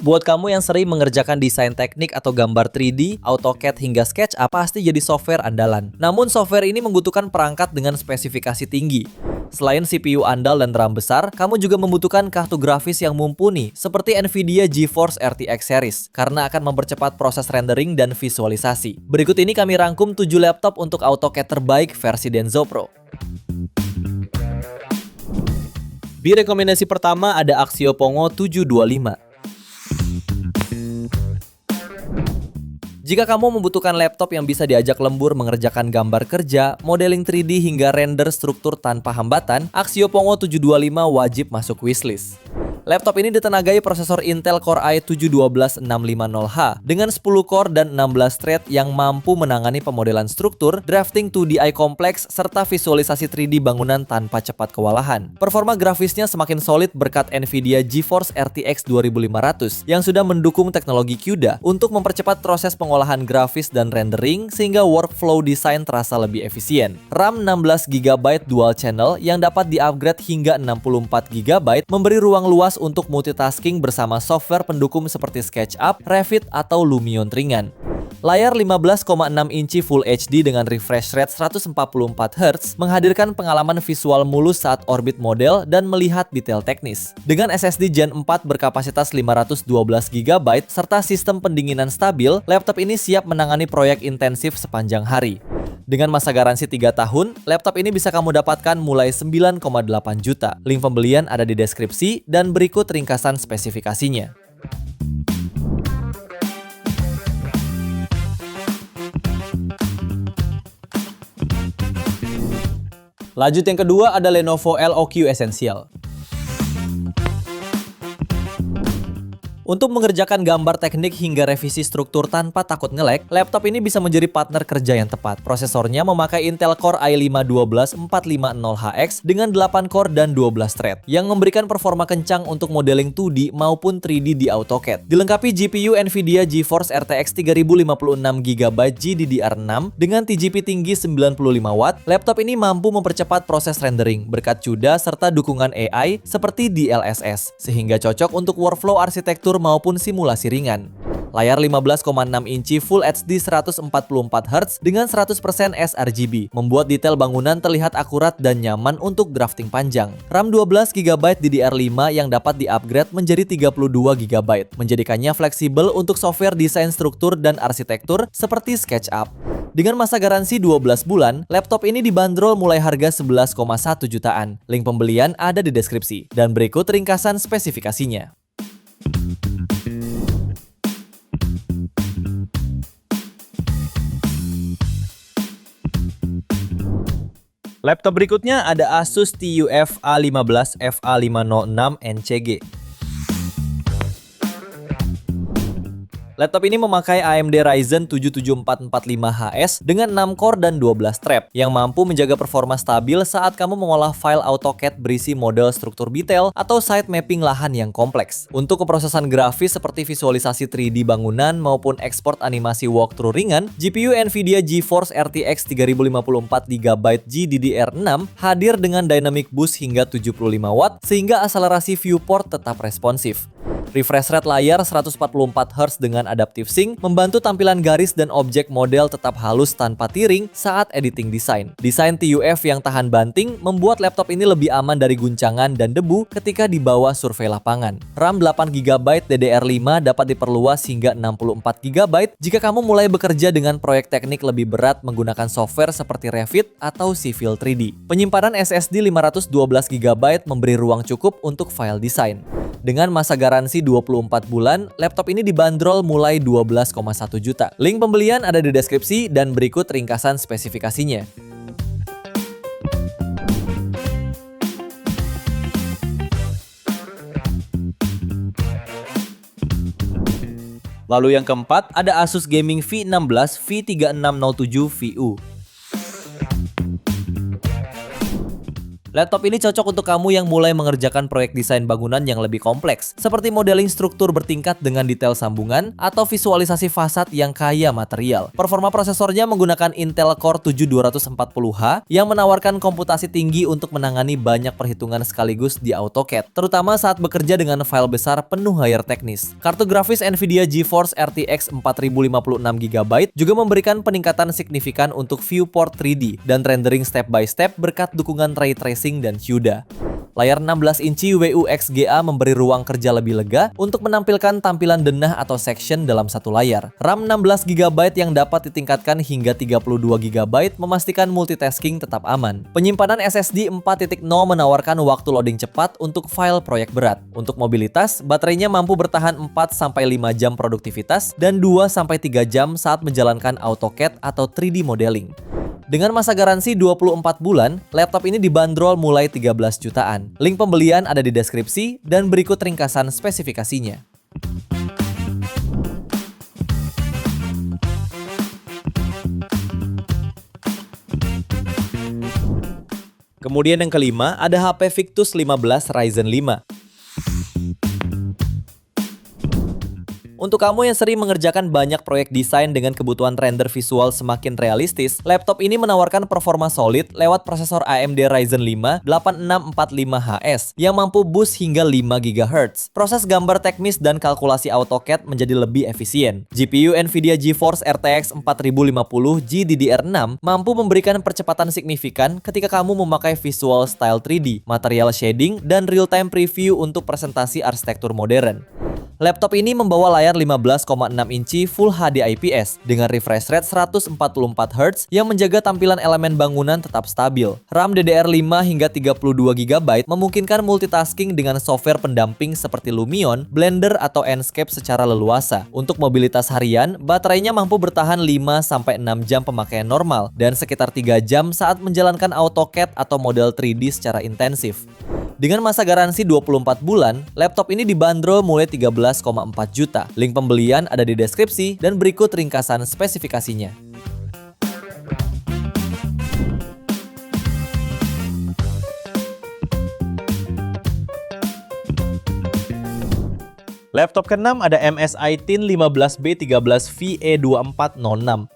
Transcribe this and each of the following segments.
Buat kamu yang sering mengerjakan desain teknik atau gambar 3D, AutoCAD hingga SketchUp pasti jadi software andalan. Namun software ini membutuhkan perangkat dengan spesifikasi tinggi. Selain CPU andal dan RAM besar, kamu juga membutuhkan kartu grafis yang mumpuni seperti Nvidia GeForce RTX series karena akan mempercepat proses rendering dan visualisasi. Berikut ini kami rangkum 7 laptop untuk AutoCAD terbaik versi Denso Pro. Di rekomendasi pertama ada Axio Pongo 725. Jika kamu membutuhkan laptop yang bisa diajak lembur mengerjakan gambar kerja, modeling 3D hingga render struktur tanpa hambatan, Axio Pongo 725 wajib masuk wishlist. Laptop ini ditenagai prosesor Intel Core i7-12650H dengan 10 core dan 16 thread yang mampu menangani pemodelan struktur, drafting 2DI kompleks, serta visualisasi 3D bangunan tanpa cepat kewalahan. Performa grafisnya semakin solid berkat Nvidia GeForce RTX 2500 yang sudah mendukung teknologi CUDA untuk mempercepat proses pengolahan grafis dan rendering sehingga workflow desain terasa lebih efisien. RAM 16GB dual channel yang dapat di-upgrade hingga 64GB memberi ruang luas untuk multitasking bersama software pendukung seperti SketchUp, Revit, atau Lumion ringan. Layar 15,6 inci Full HD dengan refresh rate 144Hz menghadirkan pengalaman visual mulus saat orbit model dan melihat detail teknis. Dengan SSD Gen 4 berkapasitas 512GB serta sistem pendinginan stabil, laptop ini siap menangani proyek intensif sepanjang hari. Dengan masa garansi 3 tahun, laptop ini bisa kamu dapatkan mulai 9,8 juta. Link pembelian ada di deskripsi dan berikut ringkasan spesifikasinya. Lanjut yang kedua ada Lenovo LOQ Essential. Untuk mengerjakan gambar teknik hingga revisi struktur tanpa takut nge-lag, laptop ini bisa menjadi partner kerja yang tepat. Prosesornya memakai Intel Core i5-12450HX dengan 8 core dan 12 thread, yang memberikan performa kencang untuk modeling 2D maupun 3D di AutoCAD. Dilengkapi GPU Nvidia GeForce RTX 3056GB GDDR6 dengan TGP tinggi 95W, laptop ini mampu mempercepat proses rendering berkat CUDA serta dukungan AI seperti DLSS, sehingga cocok untuk workflow arsitektur maupun simulasi ringan. Layar 15,6 inci Full HD 144Hz dengan 100% sRGB membuat detail bangunan terlihat akurat dan nyaman untuk drafting panjang. RAM 12GB DDR5 yang dapat di-upgrade menjadi 32GB, menjadikannya fleksibel untuk software desain struktur dan arsitektur seperti SketchUp. Dengan masa garansi 12 bulan, laptop ini dibanderol mulai harga 11,1 jutaan. Link pembelian ada di deskripsi. Dan berikut ringkasan spesifikasinya. Laptop berikutnya ada Asus TUF A15 FA506 Laptop ini memakai AMD Ryzen 7 7445HS dengan 6 core dan 12 thread yang mampu menjaga performa stabil saat kamu mengolah file AutoCAD berisi model struktur detail atau site mapping lahan yang kompleks. Untuk keprosesan grafis seperti visualisasi 3D bangunan maupun ekspor animasi walkthrough ringan, GPU Nvidia GeForce RTX 3054GB GDDR6 hadir dengan dynamic boost hingga 75W sehingga akselerasi viewport tetap responsif. Refresh rate layar 144Hz dengan Adaptive Sync membantu tampilan garis dan objek model tetap halus tanpa tiring saat editing desain. Desain TUF yang tahan banting membuat laptop ini lebih aman dari guncangan dan debu ketika dibawa survei lapangan. RAM 8GB DDR5 dapat diperluas hingga 64GB jika kamu mulai bekerja dengan proyek teknik lebih berat menggunakan software seperti Revit atau Civil 3D. Penyimpanan SSD 512GB memberi ruang cukup untuk file desain. Dengan masa garansi 24 bulan, laptop ini dibanderol mulai 12,1 juta. Link pembelian ada di deskripsi dan berikut ringkasan spesifikasinya. Lalu yang keempat ada Asus Gaming V16 V3607 VU. Laptop ini cocok untuk kamu yang mulai mengerjakan proyek desain bangunan yang lebih kompleks, seperti modeling struktur bertingkat dengan detail sambungan atau visualisasi fasad yang kaya material. Performa prosesornya menggunakan Intel Core 7240H yang menawarkan komputasi tinggi untuk menangani banyak perhitungan sekaligus di AutoCAD, terutama saat bekerja dengan file besar penuh layar teknis. Kartu grafis Nvidia GeForce RTX 4056GB juga memberikan peningkatan signifikan untuk viewport 3D dan rendering step by step berkat dukungan ray tracing dan CUDA. Layar 16 inci WUXGA memberi ruang kerja lebih lega untuk menampilkan tampilan denah atau section dalam satu layar. RAM 16GB yang dapat ditingkatkan hingga 32GB memastikan multitasking tetap aman. Penyimpanan SSD 4.0 menawarkan waktu loading cepat untuk file proyek berat. Untuk mobilitas, baterainya mampu bertahan 4-5 jam produktivitas dan 2-3 jam saat menjalankan AutoCAD atau 3D modeling. Dengan masa garansi 24 bulan, laptop ini dibanderol mulai 13 jutaan. Link pembelian ada di deskripsi dan berikut ringkasan spesifikasinya. Kemudian yang kelima, ada HP Victus 15 Ryzen 5. Untuk kamu yang sering mengerjakan banyak proyek desain dengan kebutuhan render visual semakin realistis, laptop ini menawarkan performa solid lewat prosesor AMD Ryzen 5 8645HS yang mampu boost hingga 5 GHz. Proses gambar teknis dan kalkulasi AutoCAD menjadi lebih efisien. GPU Nvidia GeForce RTX 4050 GDDR6 mampu memberikan percepatan signifikan ketika kamu memakai visual style 3D, material shading, dan real-time preview untuk presentasi arsitektur modern. Laptop ini membawa layar 15,6 inci Full HD IPS dengan refresh rate 144Hz yang menjaga tampilan elemen bangunan tetap stabil. RAM DDR5 hingga 32GB memungkinkan multitasking dengan software pendamping seperti Lumion, Blender, atau Enscape secara leluasa. Untuk mobilitas harian, baterainya mampu bertahan 5-6 jam pemakaian normal dan sekitar 3 jam saat menjalankan AutoCAD atau model 3D secara intensif. Dengan masa garansi 24 bulan, laptop ini dibanderol mulai 13,4 juta. Link pembelian ada di deskripsi dan berikut ringkasan spesifikasinya. Laptop ke-6 ada MSI Tin 15B13VE2406.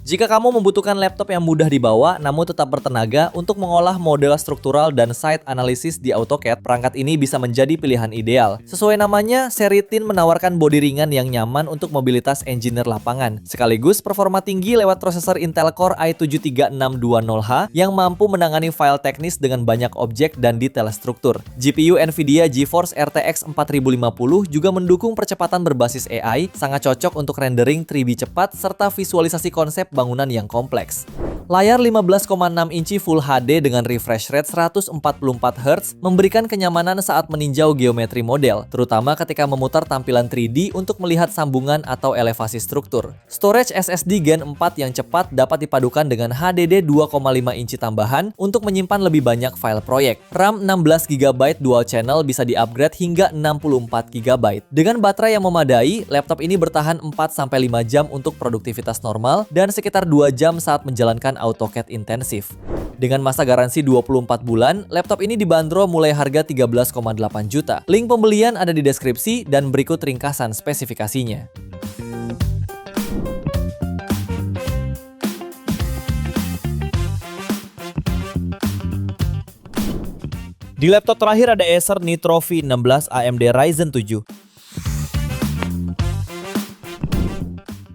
Jika kamu membutuhkan laptop yang mudah dibawa namun tetap bertenaga untuk mengolah model struktural dan site analysis di AutoCAD, perangkat ini bisa menjadi pilihan ideal. Sesuai namanya, seri Tin menawarkan bodi ringan yang nyaman untuk mobilitas engineer lapangan, sekaligus performa tinggi lewat prosesor Intel Core i7-3620H yang mampu menangani file teknis dengan banyak objek dan detail struktur. GPU Nvidia GeForce RTX 4050 juga mendukung percepatan berbasis AI, sangat cocok untuk rendering 3D cepat serta visualisasi konsep bangunan yang kompleks. Layar 15,6 inci Full HD dengan refresh rate 144Hz memberikan kenyamanan saat meninjau geometri model, terutama ketika memutar tampilan 3D untuk melihat sambungan atau elevasi struktur. Storage SSD Gen 4 yang cepat dapat dipadukan dengan HDD 2,5 inci tambahan untuk menyimpan lebih banyak file proyek. RAM 16GB dual channel bisa di-upgrade hingga 64GB. Dengan baterai yang memadai, laptop ini bertahan 4-5 jam untuk produktivitas normal dan sekitar 2 jam saat menjalankan AutoCAD intensif. Dengan masa garansi 24 bulan, laptop ini dibanderol mulai harga 13,8 juta. Link pembelian ada di deskripsi dan berikut ringkasan spesifikasinya. Di laptop terakhir ada Acer Nitro V16 AMD Ryzen 7.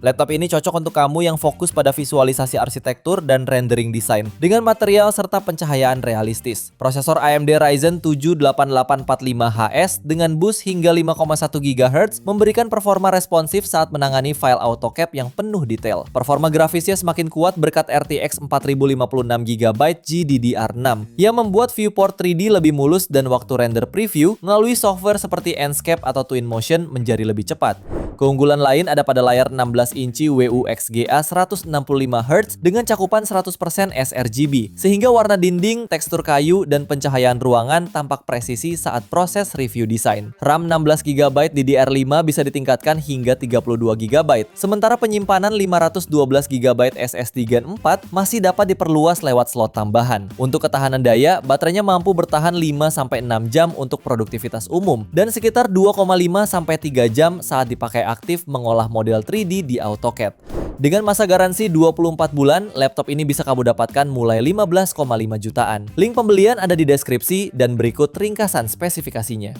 Laptop ini cocok untuk kamu yang fokus pada visualisasi arsitektur dan rendering desain dengan material serta pencahayaan realistis. Prosesor AMD Ryzen 7 8845HS dengan boost hingga 5,1 GHz memberikan performa responsif saat menangani file AutoCAD yang penuh detail. Performa grafisnya semakin kuat berkat RTX 4056GB GDDR6 yang membuat viewport 3D lebih mulus dan waktu render preview melalui software seperti Enscape atau Twinmotion menjadi lebih cepat. Keunggulan lain ada pada layar 16 inci WUXGA 165Hz dengan cakupan 100% sRGB, sehingga warna dinding, tekstur kayu, dan pencahayaan ruangan tampak presisi saat proses review desain. RAM 16GB DDR5 bisa ditingkatkan hingga 32GB, sementara penyimpanan 512GB SSD Gen 4 masih dapat diperluas lewat slot tambahan. Untuk ketahanan daya, baterainya mampu bertahan 5-6 jam untuk produktivitas umum dan sekitar 2,5-3 jam saat dipakai aktif mengolah model 3D di AutoCAD. Dengan masa garansi 24 bulan, laptop ini bisa kamu dapatkan mulai 15,5 jutaan. Link pembelian ada di deskripsi dan berikut ringkasan spesifikasinya.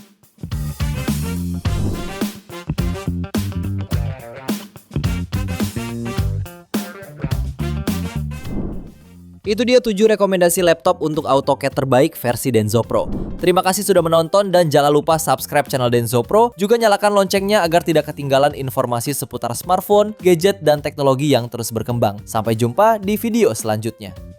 Itu dia 7 rekomendasi laptop untuk AutoCAD terbaik versi Denso Pro. Terima kasih sudah menonton dan jangan lupa subscribe channel Denso Pro, juga nyalakan loncengnya agar tidak ketinggalan informasi seputar smartphone, gadget, dan teknologi yang terus berkembang. Sampai jumpa di video selanjutnya.